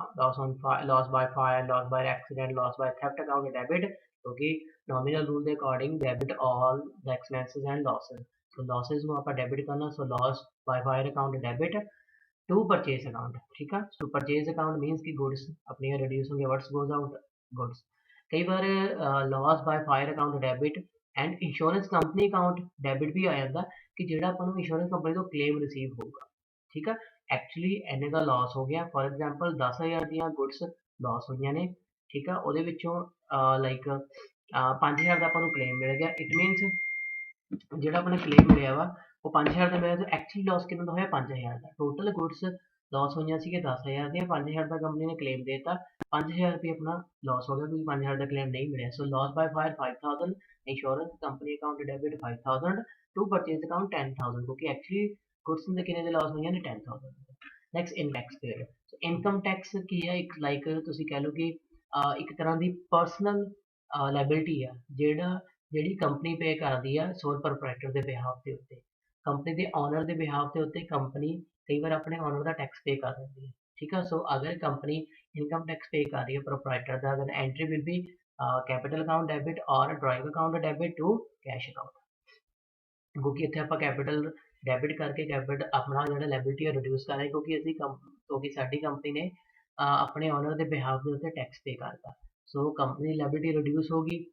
loss by fire, loss by accident, loss by theft account debit, क्योंकि नॉमिनल रूल के according debit all the expenses and losses. तो लॉसेस को आप डेबिट करना, so loss by fire account debit to purchase account. ठीक है, तो परचेज अकाउंट मीन्स की गुड्स अपनी रिड्यूस होंगे, व्हाट्स गोज आउट गुड्स। कई बार loss by fire account debit and insurance company account debit भी आ जाता कि जो अपन इंश्योरेंस कंपनी तो क्लेम रिसीव होगा। ठीक है, एक्चुअली इन्ने का लॉस हो गया, फॉर एग्जाम्पल 10,000 ਦੀਆਂ ਗੁੱਡਸ ਲॉस ਹੋਈਆਂ ਨੇ। ਠੀਕ ਆ, ਉਹਦੇ ਵਿੱਚੋਂ ਲਾਈਕ 5,000 ਦਾ ਆਪਾਂ ਨੂੰ ਕਲੇਮ ਮਿਲ ਗਿਆ। ਇਟ ਮੀਨਸ ਜਿਹੜਾ ਆਪਣਾ ਕਲੇਮ ਮਿਲਿਆ ਵਾ ਉਹ 5,000 ਦਾ ਮਿਲਿਆ, ਤੇ ਐਕਚੁਅਲੀ ਲॉस ਕਿੰਨਾ ਦਾ ਹੋਇਆ, 5,000 ਦਾ। ਟੋਟਲ ਗੁੱਡਸ ਲॉस ਹੋਈਆਂ ਸੀਗੇ 10,000 ਦੀਆਂ, 5,000 ਦਾ ਕੰਪਨੀ ਨੇ ਕਲੇਮ ਦੇਤਾ, 5,000 ਰੁਪਏ ਆਪਣਾ ਲॉस ਹੋ ਗਿਆ ਕਿਉਂਕਿ 5,000 ਦਾ ਕਲੇਮ ਨਹੀਂ ਮਿਲਿਆ। So loss by fire 5,000, insurance company account debit 5,000 to purchase account 10,000, क्योंकि एक्चुअली गुड्स ਦੇ ਕਿੰਨੇ ਦੇ ਲਾਸ ਹੋਈਆਂ ਨੇ, 10,000। Next income tax paid. So income tax ਕੀ ਹੈ, ਇੱਕ ਲਾਈਕ ਤੁਸੀਂ ਕਹਿ ਲਓ ਕਿ ਇੱਕ ਤਰ੍ਹਾਂ ਦੀ ਪਰਸਨਲ ਲਾਇਬਿਲਿਟੀ ਆ, ਜਿਹੜੀ ਕੰਪਨੀ ਪੇ ਕਰਦੀ ਆ ਸੋਲ ਪ੍ਰੋਪਰਾਈਟਰ ਦੇ ਬਿਹਾਫ ਦੇ ਉੱਤੇ, ਕੰਪਨੀ ਦੇ ਓਨਰ ਦੇ ਬਿਹਾਫ ਦੇ ਉੱਤੇ ਕੰਪਨੀ ਕਈ ਵਾਰ ਆਪਣੇ ਓਨਰ ਦਾ ਟੈਕਸ ਪੇ ਕਰ ਦਿੰਦੀ ਹੈ। ਠੀਕ ਆ, ਸੋ ਅਗਰ ਕੰਪਨੀ ਇਨਕਮ ਟੈਕਸ ਪੇ ਕਰ ਰਹੀ ਹੈ proprietor the, then entry will be capital account debit or drawing account debit to cash account। क्योंकि ਇੱਥੇ ਆਪਾਂ ਕੈਪੀਟਲ ਡੈਬਿਟ ਕਰਕੇ ਕੈਪੀਟਲ ਆਪਣਾ ਜਿਹੜਾ ਲਾਇਬਿਲਿਟੀ ਹੈ ਰਿਡਿਊਸ ਕਰ ਰਹੇ, ਕਿਉਂਕਿ ਸਾਡੀ ਕੰਪਨੀ ਨੇ ਆਪਣੇ ਓਨਰ ਦੇ ਬਿਹਾਫ ਦੇ ਉੱਤੇ ਟੈਕਸ ਪੇ ਕਰਤਾ। ਸੋ ਕੰਪਨੀ ਦੀ ਲਾਇਬਿਲਿਟੀ ਰਿਡਿਊਸ ਹੋ ਗਈ।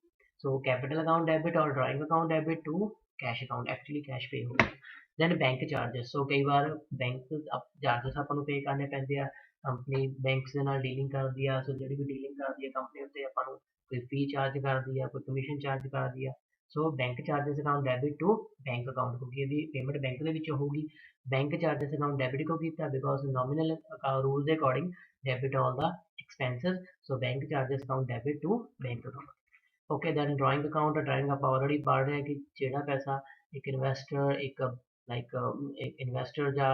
ਸੋ ਕੈਪੀਟਲ ਅਕਾਊਂਟ ਡੈਬਿਟ ਔਰ drawing account debit to cash account, actually cash pay ਹੋ ਗਿਆ। Then bank charges. ਸੋ ਕਈ ਵਾਰ ਬੈਂਕ ਚਾਰजेस ਆਪਾਂ ਨੂੰ ਪੇ ਕਰਨੇ ਪੈਂਦੇ ਆ, ਕੰਪਨੀ ਬੈਂਕਸ ਦੇ ਨਾਲ ਡੀਲਿੰਗ ਕਰਦੀ ਆ। ਸੋ ਜਿਹੜੀ ਵੀ ਡੀਲਿੰਗ ਕਰਦੀ ਹੈ ਕੰਪਨੀ ਉੱਤੇ ਆਪਾਂ ਨੂੰ ਕੋਈ ਫੀ ਚਾਰਜ ਕਰਦੀ ਆ, ਕੋਈ ਕਮਿਸ਼ਨ ਚਾਰਜ ਕਰਦੀ ਆ। So bank charges account debit to bank account, ਕਿਉਂਕਿ ਇਹਦੀ ਪੇਮੈਂਟ ਬੈਂਕ ਦੇ ਵਿੱਚ ਹੋਊਗੀ। ਬੈਂਕ ਚਾਰजेस ਅਕਾਊਂਟ ਡੈਬਿਟ ਕਿਉਂ ਕੀਤਾ, ਬਿਕੋਜ਼ ਨੋਮੀਨਲ ਰੂਲ ਦੇ according debit all the expenses. So bank charges account debit to bank account. Okay, then drawing account. Drawing ਆਪਾਂ ਆਲਰੇਡੀ ਪੜ੍ਹ ਰਹੇ ਹਾਂ ਕਿ ਜਿਹੜਾ ਪੈਸਾ ਇੱਕ ਇਨਵੈਸਟਰ, ਇੱਕ ਲਾਈਕ ਇਨਵੈਸਟਰ ਜਾਂ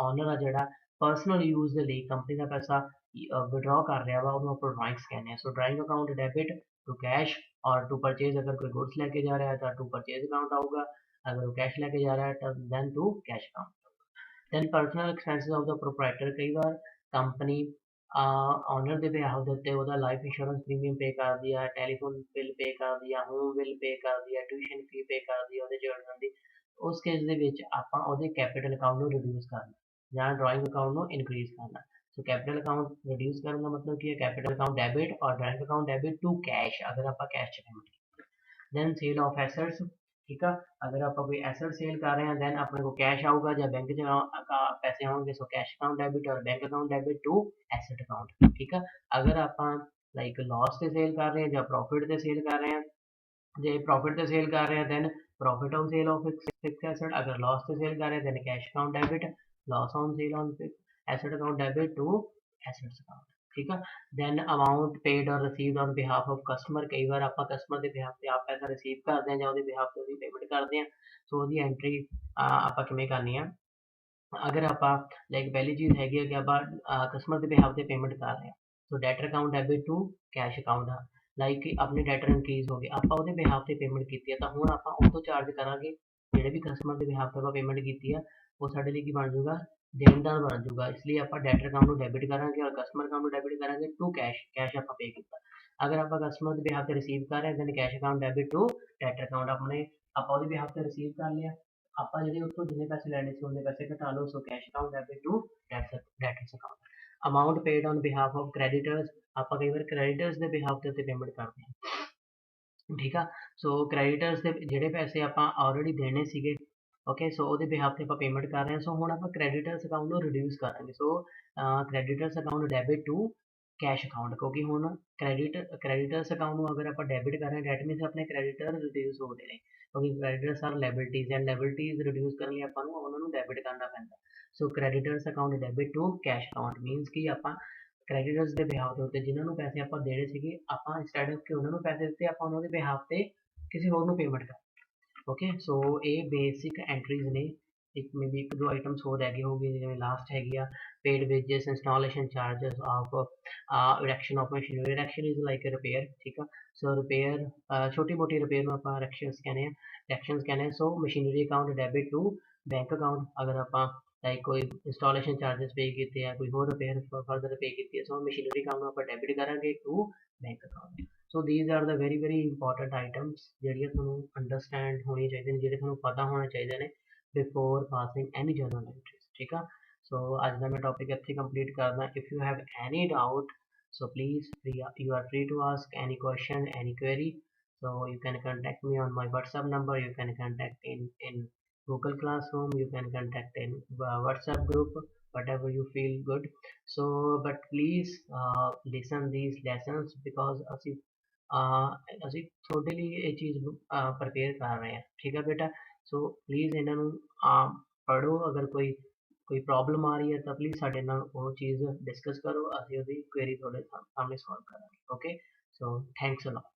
ਓਨਰ ਆ ਜਿਹੜਾ ਪਰਸਨਲ ਯੂਜ਼ ਦੇ ਲਈ ਕੰਪਨੀ ਦਾ ਪੈਸਾ ਵਿਡਰਾਅ ਕਰ ਰਿਹਾ ਵਾ, ਉਹਨੂੰ ਆਪਾਂ ਡਰਾਇੰਗਸ ਕਹਿੰਦੇ ਆ। So drawing account debit to cash और टू परचेज, अगर कोई गुड्स लेके जा रहा है तो टू परचेज अकाउंट आऊगा, अगर वो कैश लेके जा रहा है तो then to cash account. Then personal expenses of the proprietor. कई बार कंपनी ऑनर ਦੇ ਬਿਹਾਫ ਦੇ ਉੱਤੇ ਉਹਦਾ ਲਾਈਫ ਇੰਸ਼ੋਰੈਂਸ ਪ੍ਰੀਮੀਅਮ ਪੇ ਕਰਦੀ ਆ, ਟੈਲੀਫੋਨ ਬਿੱਲ ਪੇ ਕਰਦੀ ਆ, ਹੋਮ ਬਿੱਲ ਪੇ ਕਰਦੀ ਆ, ਟਿਊਸ਼ਨ ਫੀ ਪੇ ਕਰਦੀ ਆ ਉਹਦੇ ਜਰਨਲ ਦੀ। ਉਸ ਕੇਸ ਦੇ ਵਿੱਚ ਆਪਾਂ ਉਹਦੇ ਕੈਪੀਟਲ ਅਕਾਊਂਟ ਨੂੰ ਰਿਡਿਊਸ ਕਰਨਾ ਜਾਂ ਡਰਾਇੰਗ ਅਕਾਊਂਟ ਨੂੰ ਇਨਕਰੀਜ਼ ਕਰਨਾ। सो कैपिटल अकाउंट रिड्यूस करने का मतलब कि कैपिटल अकाउंट डेबिट और drawing account debit to cash, अगर आप cash payment. Then sale of assets. ठीक है, अगर आप कोई एसेट सेल कर रहे हैं देन अपने को कैश आऊगा या बैंक पैसे होंगे। सो कैश अकाउंट डेबिट और bank account debit to asset account. ठीक है, अगर आप लाइक लॉस से सेल कर रहे हैं या प्रॉफिट से सेल कर रहे हैं, जे प्रॉफिट से सेल कर रहे हैं then profit on sale of fix asset, अगर लॉस से सेल कर रहे हैं then cash account debit, loss on sale on asset account debit to assets account. ठीक है, देन अमाउंट पेड और received on behalf of customer. कई बार आप कस्टमर के बिहाफ से आप पैसा रिसीव करते हैं या ਉਹਦੇ ਬਿਹਾਫ ਤੇ ਉਹਦੀ ਪੇਮੈਂਟ ਕਰਦੇ ਆ। ਸੋ ਉਹਦੀ ਐਂਟਰੀ ਆਪਾਂ ਕਿਵੇਂ ਕਰਨੀ ਆ, ਅਗਰ ਆਪਾਂ ਲਾਈਕ ਪਹਿਲੀ ਚੀਜ਼ ਹੈਗੀ ਹੈ ਕਿ ਆਪਾਂ ਕਸਟਮਰ ਦੇ ਬਿਹਾਫ ਤੇ ਪੇਮੈਂਟ ਕਰ ਰਹੇ ਹਾਂ। So debtor account debit to cash account ਆ, ਲਾਈਕ ਆਪਣੇ ਡੈਟਰ ਇਨਕਰੀਜ਼ ਹੋ ਗਏ, ਆਪਾਂ ਉਹਦੇ ਬਿਹਾਫ ਤੇ ਪੇਮੈਂਟ ਕੀਤੀ ਹੈ ਤਾਂ ਹੁਣ ਆਪਾਂ ਉਹ ਤੋਂ ਚਾਰਜ ਕਰਾਂਗੇ। ਜਿਹੜੇ ਵੀ ਕਸਟਮਰ ਦੇ ਬਿਹਾਫ ਤੇ ਆਪਾਂ ਪੇਮੈਂਟ ਕੀਤੀ ਆ ਉਹ ਸਾਡੇ ਲਈ ਕੀ ਬਣ ਜਾਊਗਾ, ਦੇਣਦਾਰ ਬਣ ਜਾਊਗਾ। ਇਸ ਲਈ ਆਪਾਂ ਡੈਟਰ ਅਕਾਊਂਟ ਨੂੰ ਡੈਬਿਟ ਕਰਾਂਗੇ ਔਰ ਕਸਟਮਰ ਅਕਾਊਂਟ ਨੂੰ ਡੈਬਿਟ ਕਰਾਂਗੇ ਟੂ ਕੈਸ਼, ਕੈਸ਼ ਆਪਾਂ ਪੇ ਕੀਤਾ। ਅਗਰ ਆਪਾਂ ਕਸਟਮਰ ਦੇ ਬਿਹਾਫ ਤੇ ਰਿਸੀਵ ਕਰ ਰਹੇ ਹਾਂ then cash account debit to debtor account, ਆਪਣੇ ਆਪਾਂ ਉਹਦੇ ਬਿਹਾਫ ਤੇ ਰਿਸੀਵ ਕਰ ਲਿਆ, ਆਪਾਂ ਜਿਹੜੇ ਉੱਥੋਂ ਜਿੰਨੇ ਪੈਸੇ ਲੈਣੇ ਸੀ ਉਹਨੇ ਪੈਸੇ ਘਟਾ ਲਓ। So cash account debit to debtors account. Amount paid on behalf of creditors. ਆਪਾਂ ਕਈ ਵਾਰ ਕ੍ਰੈਡੀਟਰਸ ਦੇ ਬਿਹਾਫ ਤੇ ਉੱਤੇ ਪੇਮੈਂਟ ਕਰਦੇ ਹਾਂ। ਠੀਕ ਆ, ਸੋ ਕ੍ਰੈਡੀਟਰਸ ਦੇ ਜਿਹੜੇ ਪੈਸੇ ਆਪਾਂ ਆਲਰੇਡੀ ਦੇਣੇ ਸੀਗੇ, ਓਕੇ, ਸੋ ਉਹਦੇ ਬਿਹਾਫ ਤੇ ਆਪਾਂ ਪੇਮੈਂਟ ਕਰ ਰਹੇ ਹਾਂ। ਸੋ ਹੁਣ ਆਪਾਂ ਕ੍ਰੈਡੀਟਰਸ ਅਕਾਊਂਟ ਨੂੰ ਰਿਡਿਊਸ ਕਰਾਂਗੇ। So creditors account debit to cash account, ਕਿਉਂਕਿ ਹੁਣ ਕ੍ਰੈਡੀਟਰਸ ਅਕਾਊਂਟ ਨੂੰ ਅਗਰ ਆਪਾਂ ਡੈਬਿਟ ਕਰ ਰਹੇ ਹਾਂ ਡੈਟ ਮੀਨਸ ਆਪਣੇ ਕ੍ਰੈਡੀਟਰ ਰਿਡਿਊਸ ਹੋ ਰਹੇ ਨੇ, ਕਿਉਂਕਿ creditors are liabilities and liabilities reduce ਕਰਨ ਲਈ ਆਪਾਂ ਨੂੰ ਉਹਨਾਂ ਨੂੰ ਡੈਬਿਟ ਕਰਨਾ ਪੈਂਦਾ। So creditors account debit to cash account means ਕਿ ਆਪਾਂ ਕ੍ਰੈਡੀਟਰਸ ਦੇ ਬਿਹਾਫ ਦੇ ਉੱਤੇ ਜਿਨ੍ਹਾਂ ਨੂੰ ਪੈਸੇ ਆਪਾਂ ਦੇਣੇ ਸੀਗੇ, ਆਪਾਂ ਇੰਸਟੈਡ ਆਫ ਕਿ ਉਹਨਾਂ ਨੂੰ ਪੈਸੇ ਦਿੱਤੇ, ਆਪਾਂ ਉਹਨਾਂ ਦੇ ਬਿਹਾਫ ਤੇ ਕਿਸੇ ਹੋਰ ਨੂੰ ਪੇਮੈਂਟ ਕਰ। ਓਕੇ, ਸੋ ਇਹ ਬੇਸਿਕ ਐਂਟਰੀਜ਼ ਨੇ। ਇੱਕ ਮੇਬੀ ਇੱਕ ਦੋ ਆਈਟਮਸ ਹੋਰ ਰਹਿ ਗਏ ਹੋਗੇ, ਜਿਵੇਂ ਲਾਸਟ ਹੈਗੀ ਆ paid wages, installation charges of erection of machinery. Erection is like repair, ਠੀਕ ਆ। ਸੋ ਰਿਪੇਅਰ ਛੋਟੀ ਮੋਟੀ ਰਿਪੇਅਰ ਨੂੰ ਆਪਾਂ ਇਰੈਕਸ਼ਨਸ ਕਹਿੰਦੇ ਆ, ਇਰੈਕਸ਼ਨਸ ਕਹਿੰਦੇ ਆ। So machinery account debit to bank account, ਅਗਰ ਆਪਾਂ ਲਾਈਕ ਕੋਈ ਇੰਸਟਾਲੇਸ਼ਨ ਚਾਰजेस ਪੇ ਕੀਤੇ ਆ, ਕੋਈ ਹੋਰ ਰਿਪੇਅਰ ਫਰਦਰ ਪੇ ਕੀਤੀ ਹੈ, ਸੋ ਮਸ਼ੀਨਰੀ ਅਕਾਊਂਟ ਨੂੰ ਆਪਾਂ ਡੈਬਿਟ ਕਰਾਂਗੇ to bank account. So these are the very very important items ਜਿਹੜੀਆਂ ਤੁਹਾਨੂੰ ਅੰਡਰਸਟੈਂਡ ਹੋਣੀ ਚਾਹੀਦੀਆਂ ਨੇ, ਜਿਹੜੇ ਤੁਹਾਨੂੰ ਪਤਾ ਹੋਣੇ ਚਾਹੀਦੇ ਨੇ before passing any journal entries, ਠੀਕ ਆ। ਸੋ ਅੱਜ ਦਾ ਮੈਂ ਟੌਪਿਕ ਇੱਥੇ ਕੰਪਲੀਟ ਕਰਦਾ। if you have any doubt, so please you are free to ask any question, any query. So you can contact me on my WhatsApp number, you can contact in Google Classroom, you can contact in WhatsApp group, whatever you feel good. So but please listen these lessons because ਅਸੀਂ ਤੁਹਾਡੇ ਲਈ ਇਹ ਚੀਜ਼ ਪ੍ਰਪੇਅਰ ਕਰ ਰਹੇ ਹਾਂ, ਠੀਕ ਹੈ ਬੇਟਾ। ਸੋ ਪਲੀਜ਼ ਇਹਨਾਂ ਨੂੰ ਪੜ੍ਹੋ। ਅਗਰ ਕੋਈ ਪ੍ਰੋਬਲਮ ਆ ਰਹੀ ਹੈ ਤਾਂ ਪਲੀਜ਼ ਸਾਡੇ ਨਾਲ ਉਹ ਚੀਜ਼ ਡਿਸਕਸ ਕਰੋ, ਅਸੀਂ ਉਹਦੀ ਕੁਐਰੀ ਤੁਹਾਡੇ ਸਾਹਮਣੇ ਸੋਲਵ ਕਰਾਂਗੇ। Okay, so thanks a lot.